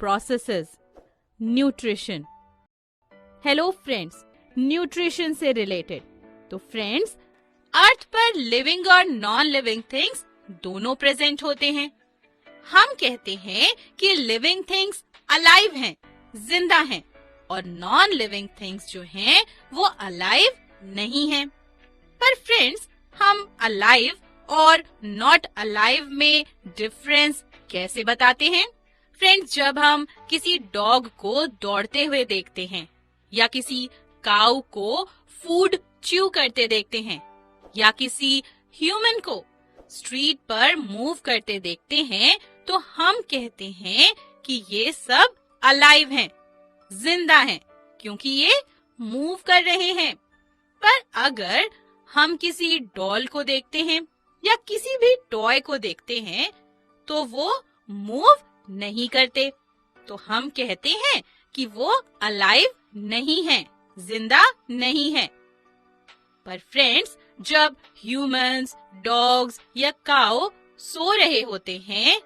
processes. Nutrition. Hello friends, nutrition से related. तो friends, अर्थ पर लिविंग और नॉन लिविंग थिंग्स दोनों प्रेजेंट होते हैं. हम कहते हैं कि लिविंग थिंग्स अलाइव हैं, जिंदा हैं, और नॉन लिविंग थिंग्स जो हैं वो अलाइव नहीं हैं. पर फ्रेंड्स, हम अलाइव और नॉट अलाइव में डिफरेंस कैसे बताते हैं? फ्रेंड्स, जब हम किसी डॉग को दौड़ते हुए देखते हैं, या किसी काऊ को फूड च्यू करते देखते हैं, या किसी ह्यूमन को स्ट्रीट पर मूव करते देखते हैं, तो हम कहते हैं कि ये सब अलाइव हैं, जिंदा हैं, क्योंकि ये मूव कर रहे हैं. पर अगर हम किसी डॉल को देखते हैं या किसी भी टॉय को देखते हैं तो वो मूव नहीं करते, तो हम कहते हैं कि वो अलाइव नहीं है, जिंदा नहीं है. पर फ्रेंड्स, जब ह्यूमंस, डॉग्स या काऊ सो रहे होते हैं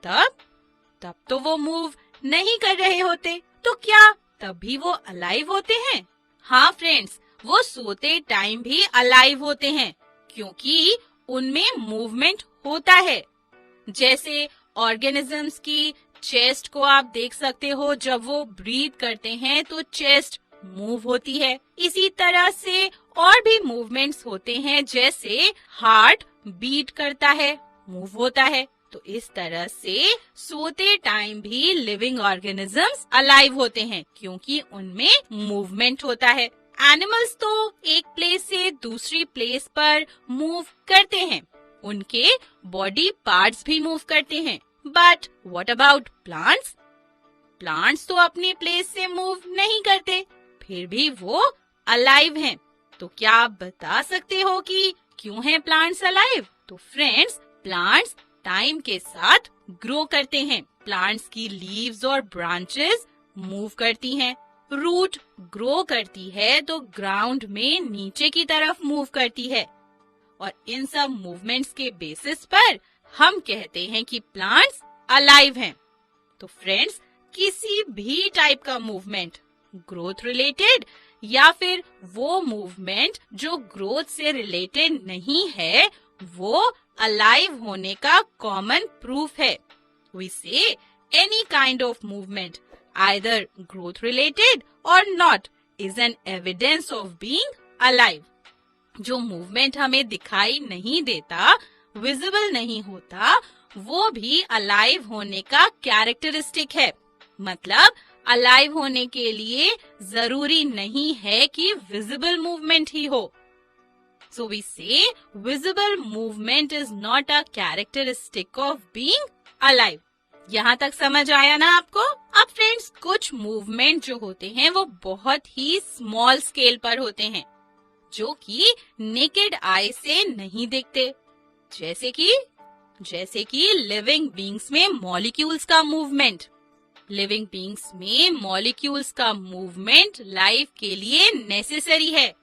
तब तो वो मूव नहीं कर रहे होते. तो क्या तब भी वो अलाइव होते हैं? हाँ फ्रेंड्स, वो सोते टाइम भी अलाइव होते हैं, क्योंकि उनमें मूवमेंट होता है. जैसे ऑर्गेनिजम्स की चेस्ट को आप देख सकते हो, जब वो ब्रीथ करते हैं तो चेस्ट मूव होती है. इसी तरह से और भी मूवमेंट्स होते हैं, जैसे हार्ट बीट करता है, मूव होता है. तो इस तरह से सोते टाइम भी लिविंग ऑर्गेनिजम्स अलाइव होते हैं, क्योंकि उनमें मूवमेंट होता है. एनिमल्स तो एक प्लेस से दूसरी प्लेस पर मूव करते हैं, उनके बॉडी पार्ट्स भी मूव करते हैं. But what about plants? Plants तो अपनी प्लेस से मूव नहीं करते, फिर भी वो अलाइव हैं. तो क्या आप बता सकते हो कि क्यों हैं प्लांट्स अलाइव? तो फ्रेंड्स, प्लांट्स टाइम के साथ ग्रो करते हैं. प्लांट्स की लीव्स और ब्रांचेस मूव करती हैं. रूट ग्रो करती है तो ग्राउंड में नीचे की तरफ मूव करती है, और इन सब मूवमेंट्स के बेसिस पर हम कहते हैं कि प्लांट्स अलाइव हैं. तो फ्रेंड्स, किसी भी टाइप का मूवमेंट, ग्रोथ रिलेटेड या फिर वो मूवमेंट जो ग्रोथ से रिलेटेड नहीं है, वो अलाइव होने का कॉमन प्रूफ है. वी से any kind of movement, either growth related or not, is an evidence of being alive. जो मूवमेंट हमें दिखाई नहीं देता, विजिबल नहीं होता, वो भी अलाइव होने का कैरेक्टरिस्टिक है. मतलब अलाइव होने के लिए जरूरी नहीं है कि विजिबल मूवमेंट ही हो. So we say visible movement is not a characteristic of being alive. यहाँ तक समझ आया ना आपको? अब फ्रेंड्स, कुछ मूवमेंट जो होते हैं वो बहुत ही स्मॉल स्केल पर होते हैं, जो कि नेकेड आई से नहीं दिखते. जैसे कि लिविंग बीइंग्स में मॉलिक्यूल्स का मूवमेंट. लिविंग बीइंग्स में मॉलिक्यूल्स का मूवमेंट लाइफ के लिए नेसेसरी है.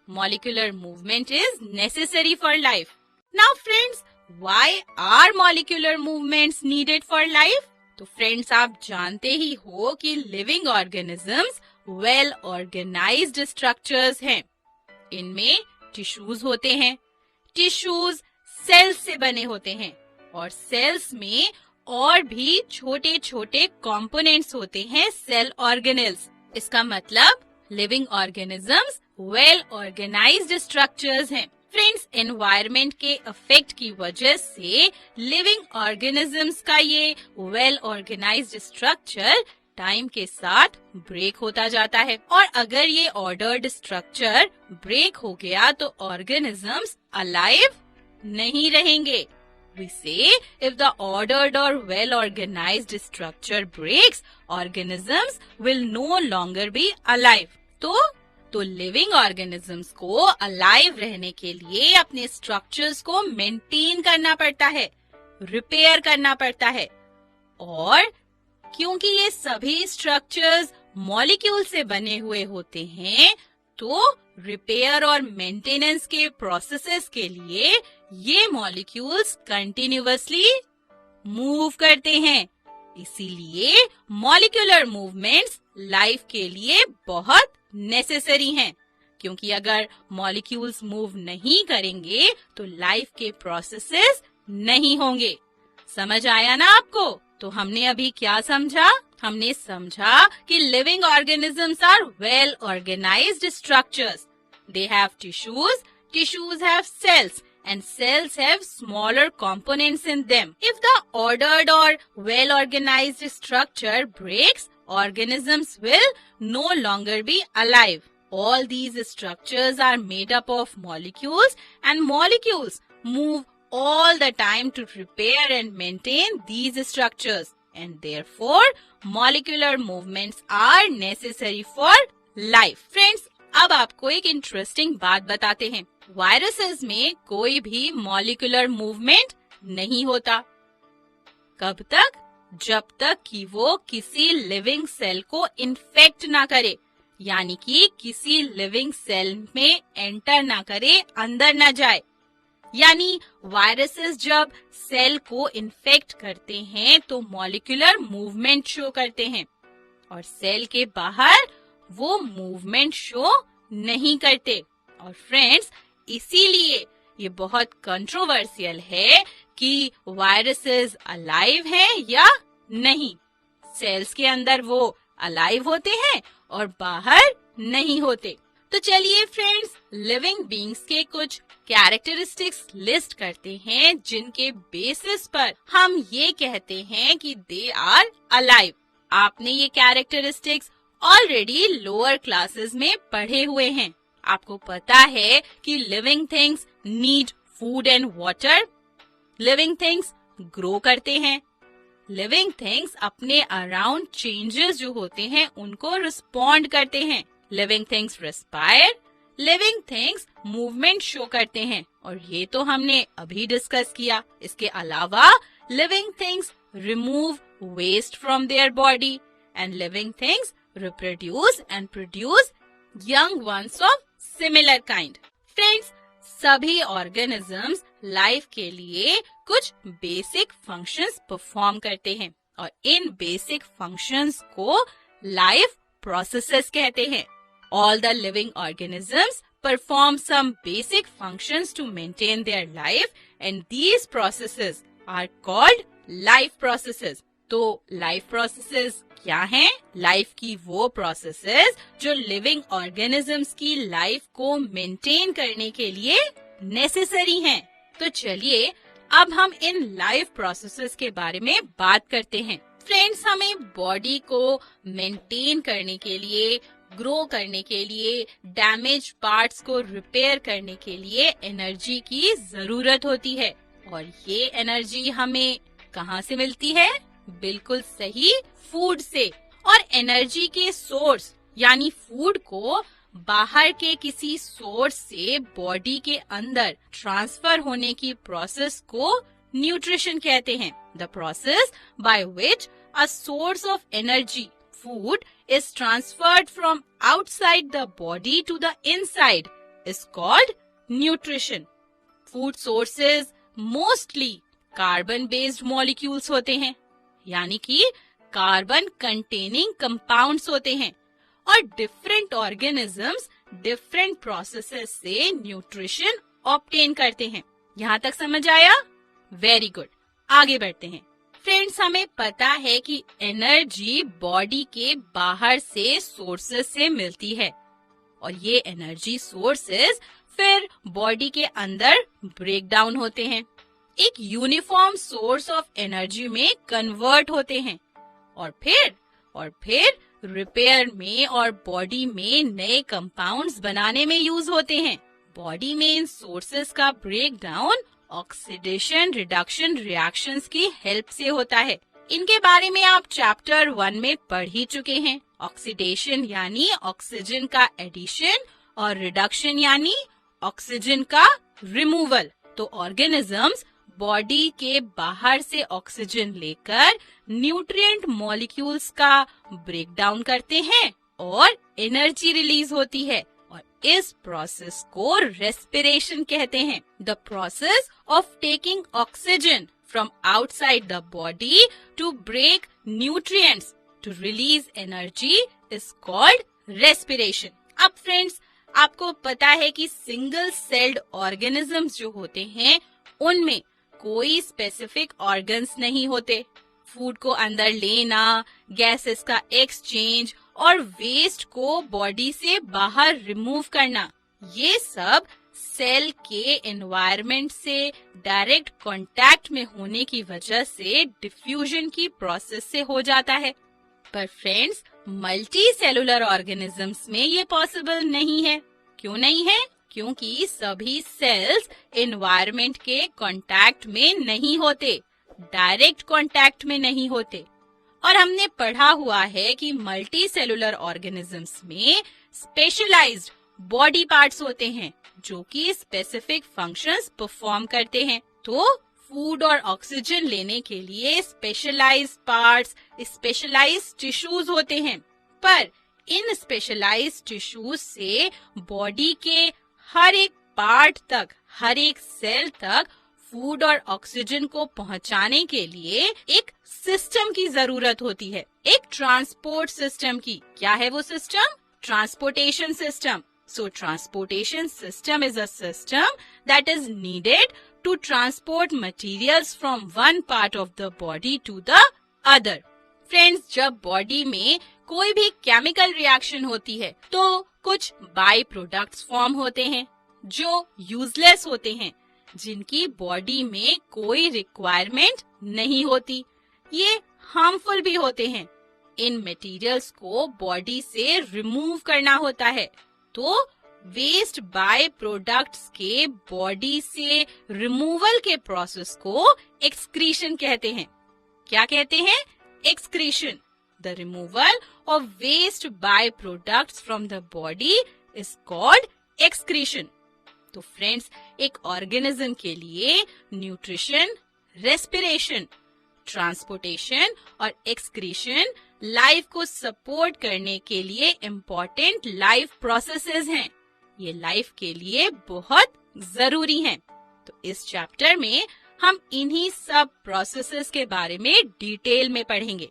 Molecular movement is necessary for life. Now friends, Why are molecular movements needed for life? तो फ्रेंड्स, आप जानते ही हो कि living organisms well organised structures हैं. इनमें टिश्यूज होते हैं. टिश्यूज सेल्स से बने होते हैं, और सेल्स में और भी छोटे छोटे कंपोनेंट्स होते हैं, सेल ऑर्गेनेल्स. इसका मतलब living organisms well organised structures हैं. फ्रेंड्स, एनवायरमेंट के इफेक्ट की वजह से लिविंग ऑर्गेनिजम्स का ये वेल ऑर्गेनाइज्ड स्ट्रक्चर टाइम के साथ ब्रेक होता जाता है, और अगर ये ऑर्डर्ड स्ट्रक्चर ब्रेक हो गया तो ऑर्गेनिजम्स अलाइव नहीं रहेंगे. We say if the ordered or well organized structure breaks, organisms will no longer be alive. तो लिविंग ऑर्गेनिजम्स को अलाइव रहने के लिए अपने स्ट्रक्चर्स को मेंटेन करना पड़ता है, रिपेयर करना पड़ता है. और क्योंकि ये सभी स्ट्रक्चर्स मॉलिक्यूल से बने हुए होते हैं, तो रिपेयर और मेंटेनेंस के प्रोसेसेस के लिए ये मॉलिक्यूल्स कंटिन्यूअसली मूव करते हैं. इसीलिए मॉलिक्यूलर मूवमेंट्स लाइफ के लिए बहुत नेसेसरी हैं, क्योंकि अगर मॉलिक्यूल्स मूव नहीं करेंगे तो लाइफ के प्रोसेसेस नहीं होंगे। समझ आया ना आपको? तो हमने अभी क्या समझा? हमने समझा कि living organisms are well organised structures. They have tissues, tissues have cells, and cells have smaller components in them. If the ordered or well-organized structure breaks, organisms will no longer be alive. All these structures are made up of molecules, and molecules move all the time to repair and maintain these structures. And therefore, molecular movements are necessary for life. Friends, अब आपको एक interesting बात बताते हैं। Viruses में कोई भी molecular movement नहीं होता। कब तक? जब तक कि वो किसी लिविंग सेल को इन्फेक्ट ना करे, यानी कि किसी लिविंग सेल में एंटर ना करे, अंदर ना जाए। यानी वायरसेस जब सेल को इन्फेक्ट करते हैं तो मॉलिक्यूलर मूवमेंट शो करते हैं, और सेल के बाहर वो मूवमेंट शो नहीं करते। और फ्रेंड्स, इसीलिए ये बहुत कंट्रोवर्शियल है कि वायरसेस अलाइव हैं या नहीं। सेल्स के अंदर वो अलाइव होते हैं और बाहर नहीं होते। तो चलिए फ्रेंड्स, लिविंग बीइंग्स के कुछ कैरेक्टरिस्टिक्स लिस्ट करते हैं जिनके बेसिस पर हम ये कहते हैं कि दे आर अलाइव। आपने ये कैरेक्टरिस्टिक्स ऑलरेडी लोअर क्लासेस में पढ़े हुए हैं। आपको पता है कि living things need food and water, living things grow करते हैं, लिविंग थिंग्स अपने अराउंड चेंजेस जो होते हैं उनको रिस्पॉन्ड करते हैं, living things respire, living things movement show करते हैं, और ये तो हमने अभी डिस्कस किया। इसके अलावा living things remove waste from their body, and living things reproduce and produce young ones of similar kind. Friends, सभी organisms लाइफ के लिए कुछ बेसिक फंक्शंस परफॉर्म करते हैं, और इन बेसिक फंक्शंस को लाइफ प्रोसेसेस कहते हैं। All the living organisms perform some basic functions to maintain their life, and these processes are called life processes. तो लाइफ प्रोसेसेस क्या हैं? लाइफ की वो प्रोसेसेस जो लिविंग ऑर्गेनिजम्स की लाइफ को मेंटेन करने के लिए नेसेसरी हैं। तो चलिए अब हम इन लाइफ प्रोसेसेस के बारे में बात करते हैं। फ्रेंड्स, हमें बॉडी को मेंटेन करने के लिए, ग्रो करने के लिए, डैमेज पार्ट्स को रिपेयर करने के लिए एनर्जी की जरूरत होती है, और ये एनर्जी हमें कहाँ से मिलती है? बिल्कुल सही, फूड से। और एनर्जी के सोर्स यानी फूड को बाहर के किसी सोर्स से बॉडी के अंदर ट्रांसफर होने की प्रोसेस को न्यूट्रिशन कहते हैं। The process by which a source of energy food is transferred from outside the body to the inside is called nutrition. Food sources mostly carbon based molecules होते हैं, यानी कि कार्बन कंटेनिंग कंपाउंड्स होते हैं, और different organisms different processes से nutrition obtain करते हैं। यहाँ तक समझ आया? वेरी गुड, आगे बढ़ते हैं। फ्रेंड्स, हमें पता है कि एनर्जी बॉडी के बाहर से सोर्सेस से मिलती है, और ये एनर्जी सोर्सेस फिर बॉडी के अंदर ब्रेक डाउन होते हैं, एक यूनिफॉर्म सोर्स ऑफ एनर्जी में कन्वर्ट होते हैं, और फिर रिपेयर में और बॉडी में नए कंपाउंड्स बनाने में यूज होते हैं। बॉडी में इन सोर्सेस का break down oxidation reduction reactions की हेल्प से होता है। इनके बारे में आप चैप्टर 1 में पढ़ ही चुके हैं। ऑक्सीडेशन यानी ऑक्सीजन का एडिशन, और रिडक्शन यानी ऑक्सीजन का रिमूवल। तो ऑर्गेनिजम्स बॉडी के बाहर से ऑक्सीजन लेकर न्यूट्रिएंट मॉलिक्यूल्स का ब्रेक डाउन करते हैं और एनर्जी रिलीज होती है, और इस प्रोसेस को रेस्पिरेशन कहते हैं। The process of taking oxygen from outside the body to break nutrients to release energy is called respiration. अब फ्रेंड्स, आपको पता है कि सिंगल सेल्ड ऑर्गेनिजम्स जो होते हैं उनमें कोई स्पेसिफिक ऑर्गन्स नहीं होते. फूड को अंदर लेना, गैसेस का एक्सचेंज और वेस्ट को बॉडी से बाहर रिमूव करना, ये सब सेल के एनवायरनमेंट से डायरेक्ट कांटेक्ट में होने की वजह से डिफ्यूजन की प्रोसेस से हो जाता है. पर फ्रेंड्स, मल्टी सेलुलर ऑर्गेनिजम्स में ये पॉसिबल नहीं है. क्यों नहीं है? क्योंकि सभी सेल्स एनवायरनमेंट के कांटेक्ट में नहीं होते, डायरेक्ट कांटेक्ट में नहीं होते. और हमने पढ़ा हुआ है कि मल्टी सेलुलर ऑर्गेनिजम्स में स्पेशलाइज्ड बॉडी पार्ट्स होते हैं जो कि स्पेसिफिक फंक्शंस परफॉर्म करते हैं. तो फूड और ऑक्सीजन लेने के लिए स्पेशलाइज्ड पार्ट्स, स्पेशलाइज्ड टिश्यूज होते हैं. पर इन स्पेशलाइज्ड टिश्यूज से बॉडी के हर एक पार्ट तक, हर एक सेल तक फूड और ऑक्सीजन को पहुंचाने के लिए एक सिस्टम की जरूरत होती है, एक ट्रांसपोर्ट सिस्टम की. क्या है वो system? Transportation system. So transportation system is a system that is needed to transport materials from one part of the body to the other. Friends, जब बॉडी में कोई भी केमिकल रिएक्शन होती है तो कुछ बाई प्रोडक्ट्स फॉर्म होते हैं जो यूजलेस होते हैं, जिनकी बॉडी में कोई रिक्वायरमेंट नहीं होती. ये हार्मफुल भी होते हैं. इन मटेरियल्स को बॉडी से रिमूव करना होता है. तो वेस्ट बाय प्रोडक्ट्स के बॉडी से रिमूवल के प्रोसेस को एक्सक्रीशन कहते हैं. क्या कहते हैं? Excretion. The removal of waste byproducts from the body is called excretion. तो फ्रेंड्स, एक ऑर्गेनिज्म के लिए न्यूट्रिशन, रेस्पिरेशन, ट्रांसपोर्टेशन और एक्सक्रीशन लाइफ को सपोर्ट करने के लिए इम्पोर्टेंट लाइफ प्रोसेसेस हैं. ये लाइफ के लिए बहुत जरूरी हैं. तो इस चैप्टर में हम इन्हीं सब प्रोसेसेस के बारे में डिटेल में पढ़ेंगे.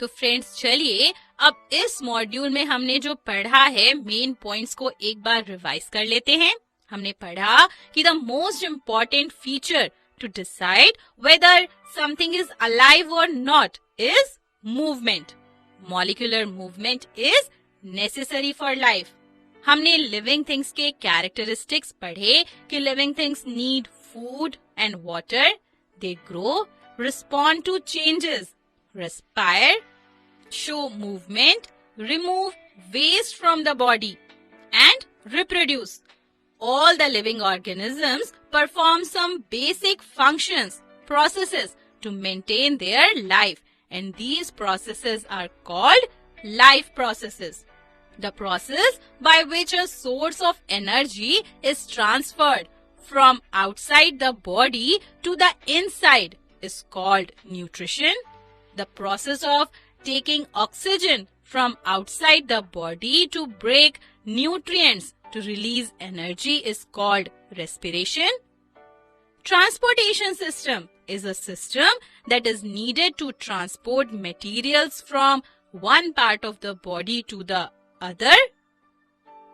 तो फ्रेंड्स, चलिए अब इस मॉड्यूल में हमने जो पढ़ा है मेन पॉइंट्स को एक बार रिवाइज कर लेते हैं. हमने पढ़ा कि the most important feature to decide whether something is alive or not is movement. Molecular movement is necessary for life. हमने living things के characteristics पढ़े कि living things need food and water. They grow, respond to changes, respire, show movement, remove waste from the body, and reproduce. All the living organisms perform some basic functions, processes to maintain their life, and these processes are called life processes. The process by which a source of energy is transferred from outside the body to the inside is called nutrition. The process of taking oxygen from outside the body to break nutrients to release energy is called respiration. Transportation system is a system that is needed to transport materials from one part of the body to the other,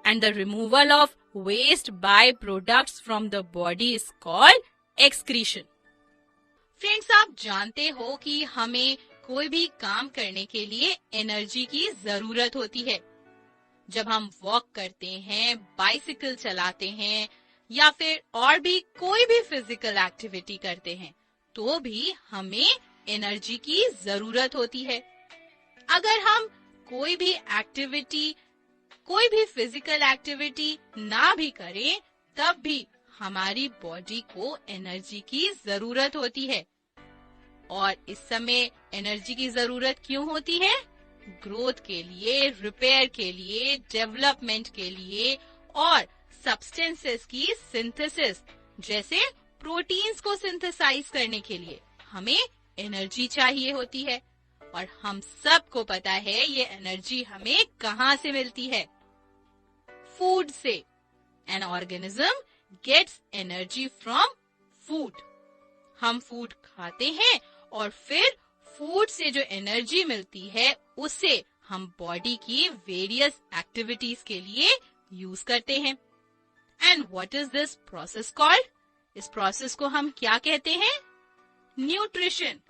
and the removal of waste by-products from the body is called excretion. Friends, आप जानते हो कि हमें कोई भी काम करने के लिए एनर्जी की जरूरत होती है. जब हम वॉक करते हैं, बाइसिकल चलाते हैं या फिर और भी कोई भी फिजिकल एक्टिविटी करते हैं, तो भी हमें एनर्जी की जरूरत होती है. अगर हम कोई भी एक्टिविटी, कोई भी फिजिकल एक्टिविटी ना भी करें, तब भी हमारी बॉडी को एनर्जी की जरूरत होती है. और इस समय एनर्जी की जरूरत क्यों होती है? ग्रोथ के लिए, रिपेयर के लिए, डेवलपमेंट के लिए और सब्सटेंसेस की सिंथेसिस जैसे प्रोटीन्स को सिंथेसाइज करने के लिए हमें एनर्जी चाहिए होती है. और हम सबको पता है ये एनर्जी हमें कहाँ से मिलती है? फूड से. An organism gets energy from food. हम फूड खाते हैं और फिर फूड से जो एनर्जी मिलती है उसे हम बॉडी की वेरियस एक्टिविटीज के लिए यूज करते हैं। And what is this process called? इस प्रोसेस को हम क्या कहते हैं? न्यूट्रिशन।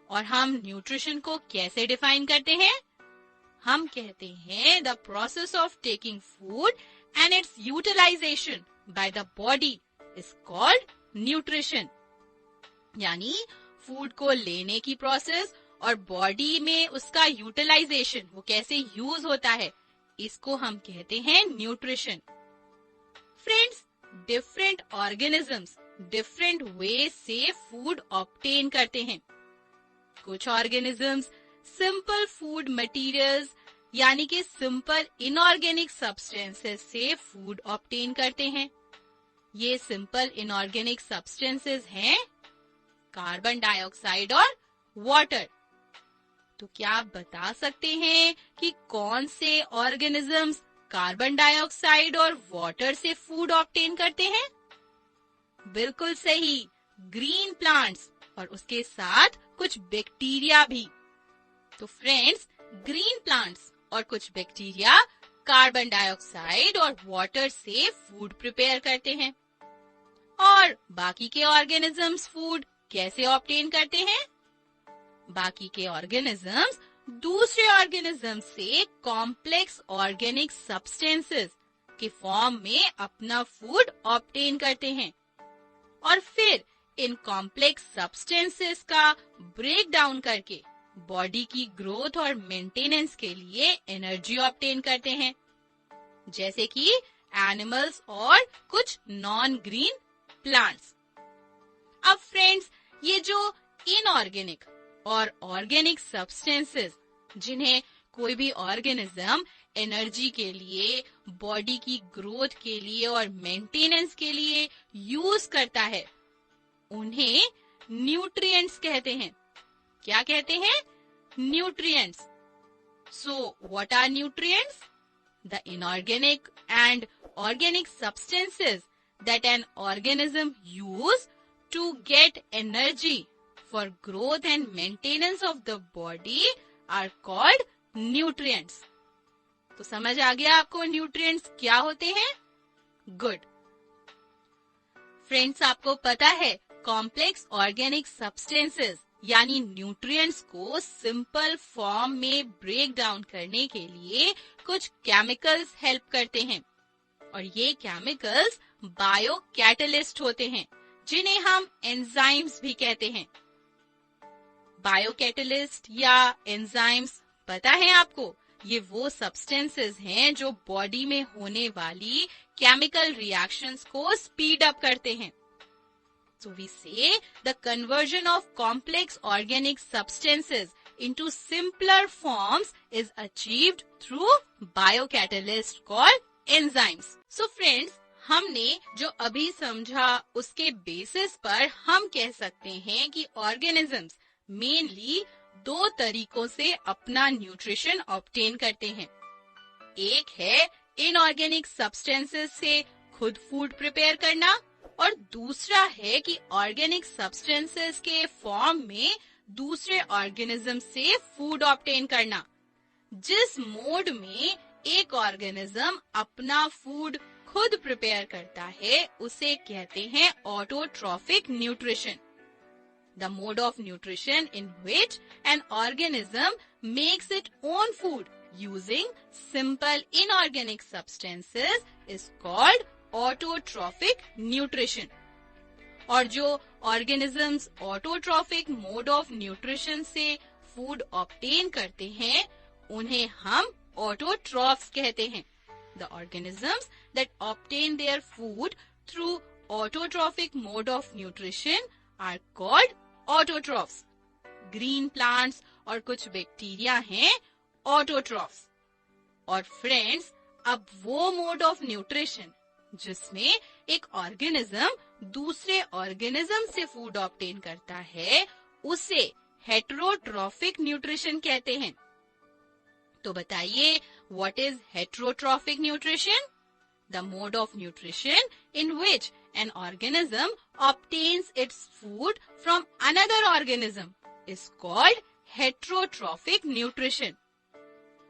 और हम न्यूट्रिशन को कैसे डिफाइन करते हैं? हम कहते हैं the process of taking food and its utilisation by the body is called nutrition. यानी फूड को लेने की प्रोसेस और बॉडी में उसका यूटिलाइजेशन, वो कैसे यूज होता है, इसको हम कहते हैं nutrition. Friends, different organisms different way से फूड ऑब्टेन करते हैं। कुछ ऑर्गेनिजम्स सिंपल फूड मटेरियल्स यानी कि सिंपल इनऑर्गेनिक सब्सटेंसेस से फूड ऑब्टेन करते हैं। ये सिंपल इनऑर्गेनिक सब्सटेंसेस हैं कार्बन डाइऑक्साइड और वाटर। तो क्या आप बता सकते हैं कि कौन से ऑर्गेनिजम्स कार्बन डाइऑक्साइड और वाटर से फूड ऑब्टेन करते हैं? बिल्कुल सही, ग्रीन प्लांट्स और उसके साथ कुछ बैक्टीरिया भी। तो फ्रेंड्स, ग्रीन प्लांट्स और कुछ बैक्टीरिया कार्बन डाइऑक्साइड और वाटर से फूड प्रिपेयर करते हैं। और बाकी के ऑर्गेनिजम्स फूड कैसे ऑब्टेन करते हैं? बाकी के ऑर्गेनिजम्स दूसरे ऑर्गेनिजम्स से कॉम्प्लेक्स ऑर्गेनिक सब्सटेंसेस के फॉर्म में अपना फूड ऑब्टेन करते हैं और फिर इन कॉम्प्लेक्स सब्सटेंसेस का ब्रेक डाउन करके बॉडी की ग्रोथ और मेंटेनेंस के लिए एनर्जी ऑब्टेन करते हैं, जैसे कि एनिमल्स और कुछ नॉन ग्रीन प्लांट्स। अब फ्रेंड्स, ये जो इनऑर्गेनिक और ऑर्गेनिक सब्सटेंसेस जिन्हें कोई भी ऑर्गेनिज्म एनर्जी के लिए, बॉडी की ग्रोथ के लिए और मेंटेनेंस के लिए यूज करता है, उन्हें न्यूट्रिएंट्स कहते हैं। क्या कहते हैं? Nutrients. So what are nutrients? The inorganic and organic substances that an organism use to get energy for growth and maintenance of the body are called nutrients. तो समझ आ गया आपको न्यूट्रिएंट्स क्या होते हैं? गुड। फ्रेंड्स, आपको पता है कॉम्प्लेक्स ऑर्गेनिक सब्सटेंसेस यानी न्यूट्रिएंट्स को सिंपल फॉर्म में ब्रेक डाउन करने के लिए कुछ केमिकल्स हेल्प करते हैं और ये केमिकल्स बायो कैटलिस्ट होते हैं जिन्हें हम एंजाइम्स भी कहते हैं। बायो कैटलिस्ट या एंजाइम्स पता है आपको? ये वो सब्सटेंसेस हैं जो बॉडी में होने वाली केमिकल रिएक्शंस को स्पीड अप करते हैं। So we say the conversion of complex organic substances into simpler forms is achieved through biocatalyst called enzymes. So friends, हमने जो अभी समझा उसके बेसिस पर हम कह सकते हैं कि ऑर्गेनिजम्स मेनली दो तरीकों से अपना न्यूट्रिशन ऑब्टेन करते हैं। एक है इनऑर्गेनिक सब्सटेंसेस से खुद फूड प्रिपेयर करना और दूसरा है कि ऑर्गेनिक सब्सटेंसेस के फॉर्म में दूसरे ऑर्गेनिज्म से फूड ऑब्टेन करना। जिस मोड में एक ऑर्गेनिज्म अपना फूड खुद प्रिपेयर करता है उसे कहते हैं autotrophic nutrition. The mode of nutrition in which an organism makes its own food using simple inorganic substances is called autotrophic nutrition. और जो organisms autotrophic mode of nutrition से food obtain करते हैं उन्हें हम autotrophs कहते हैं। The organisms that obtain their food through autotrophic mode of nutrition are called autotrophs. Green plants और कुछ बैक्टीरिया हैं autotrophs. और फ्रेंड्स, अब वो मोड ऑफ न्यूट्रिशन जिसमें एक ऑर्गेनिज्म दूसरे ऑर्गेनिज्म से फूड ऑब्टेन करता है उसे हेटेरोट्रॉफिक न्यूट्रिशन कहते हैं। तो बताइए, what is heterotrophic nutrition? The mode of nutrition in which an organism obtains its food from another organism is called heterotrophic nutrition.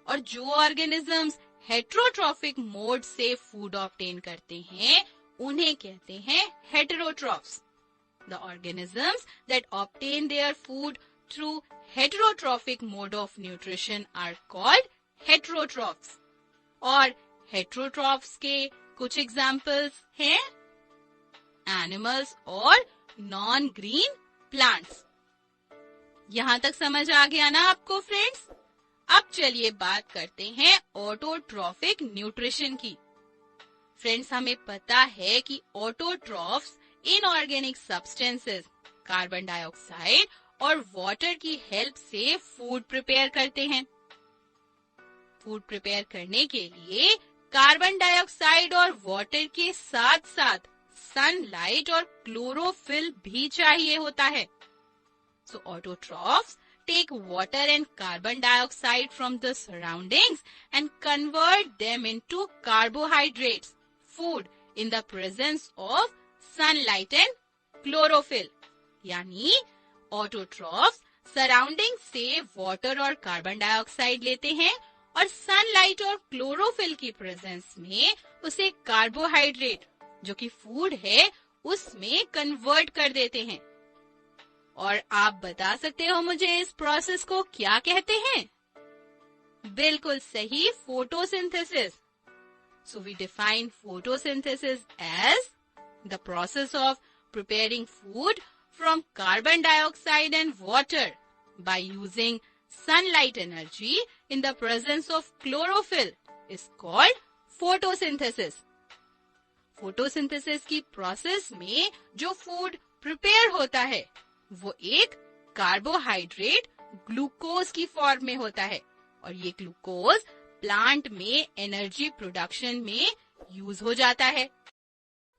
और जो ऑर्गेनिजम्स हेट्रोट्रॉफिक मोड से फूड ऑब्टेन करते हैं उन्हें कहते हैं heterotrophs. The organisms that obtain their food through heterotrophic mode of nutrition are called heterotrophs. और heterotrophs के कुछ एग्जाम्पल्स हैं एनिमल्स और नॉन ग्रीन प्लांट्स। यहां तक समझ आ गया ना आपको फ्रेंड्स? अब चलिए बात करते हैं ऑटोट्रॉफिक न्यूट्रिशन की। फ्रेंड्स, हमें पता है कि autotrophs inorganic substances, carbon dioxide और वाटर की हेल्प से फूड प्रिपेयर करते हैं। फूड प्रिपेयर करने के लिए कार्बन डाइऑक्साइड और वाटर के साथ साथ सनलाइट और क्लोरोफिल भी चाहिए होता है। So autotrophs take water and carbon dioxide from the surroundings and convert them into carbohydrates, food in the presence of sunlight and chlorophyll. यानी autotrophs सराउंडिंग से वाटर और कार्बन डाइऑक्साइड लेते हैं और सनलाइट और क्लोरोफिल की प्रेजेंस में उसे कार्बोहाइड्रेट, जो कि फूड है, उसमें कन्वर्ट कर देते हैं। और आप बता सकते हो मुझे इस प्रोसेस को क्या कहते हैं? बिल्कुल सही, photosynthesis. So we define photosynthesis as the process of preparing food from carbon dioxide and water by using sunlight energy in the presence of chlorophyll is called photosynthesis. Photosynthesis की प्रोसेस में जो food prepare होता है वो एक carbohydrate glucose की form में होता है और ये ग्लूकोज प्लांट में एनर्जी प्रोडक्शन में यूज हो जाता है।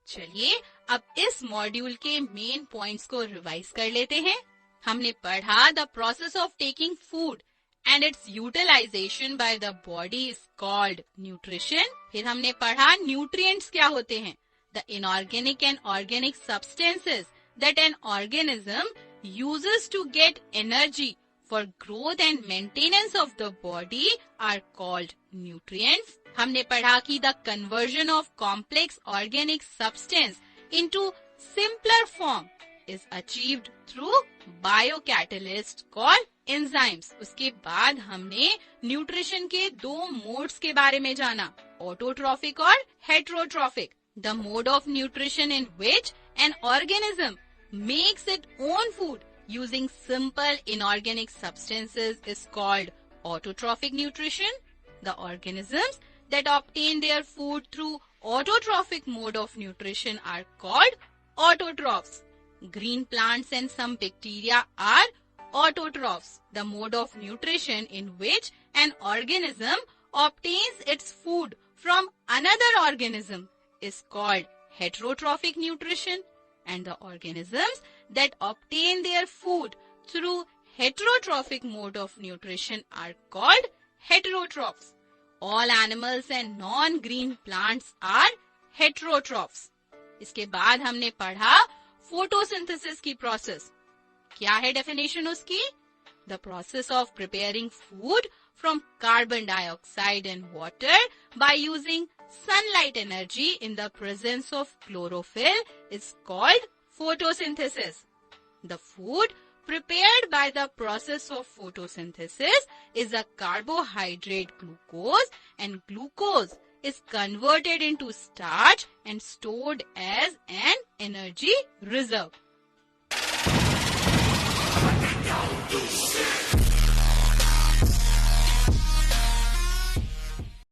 चलिए अब इस मॉड्यूल के मेन पॉइंट्स को रिवाइज कर लेते हैं। हमने पढ़ा the process of taking food and its utilisation by the body is called nutrition. फिर हमने पढ़ा न्यूट्रिएंट्स क्या होते हैं, the inorganic and organic substances that an organism uses to get energy for growth and maintenance of the body are called nutrients. हमने पढ़ा कि the conversion of complex organic substance into simpler form is achieved through biocatalyst called enzymes. उसके बाद हमने nutrition के दो modes के बारे में जाना, ऑटोट्रॉफिक और heterotrophic. The mode of nutrition in which an organism makes its own food using simple inorganic substances is called autotrophic nutrition. The organisms that obtain their food through autotrophic mode of nutrition are called autotrophs. Green plants and some bacteria are autotrophs. The mode of nutrition in which an organism obtains its food from another organism is called heterotrophic nutrition, and the organisms that obtain their food through heterotrophic mode of nutrition are called heterotrophs. All animals and non-green plants are heterotrophs. इसके बाद हमने पढ़ा photosynthesis की process. क्या है definition उसकी? The process of preparing food from carbon dioxide and water by using sunlight energy in the presence of chlorophyll is called photosynthesis. The food prepared by the process of photosynthesis is a carbohydrate glucose, and glucose is converted into starch and stored as an energy reserve.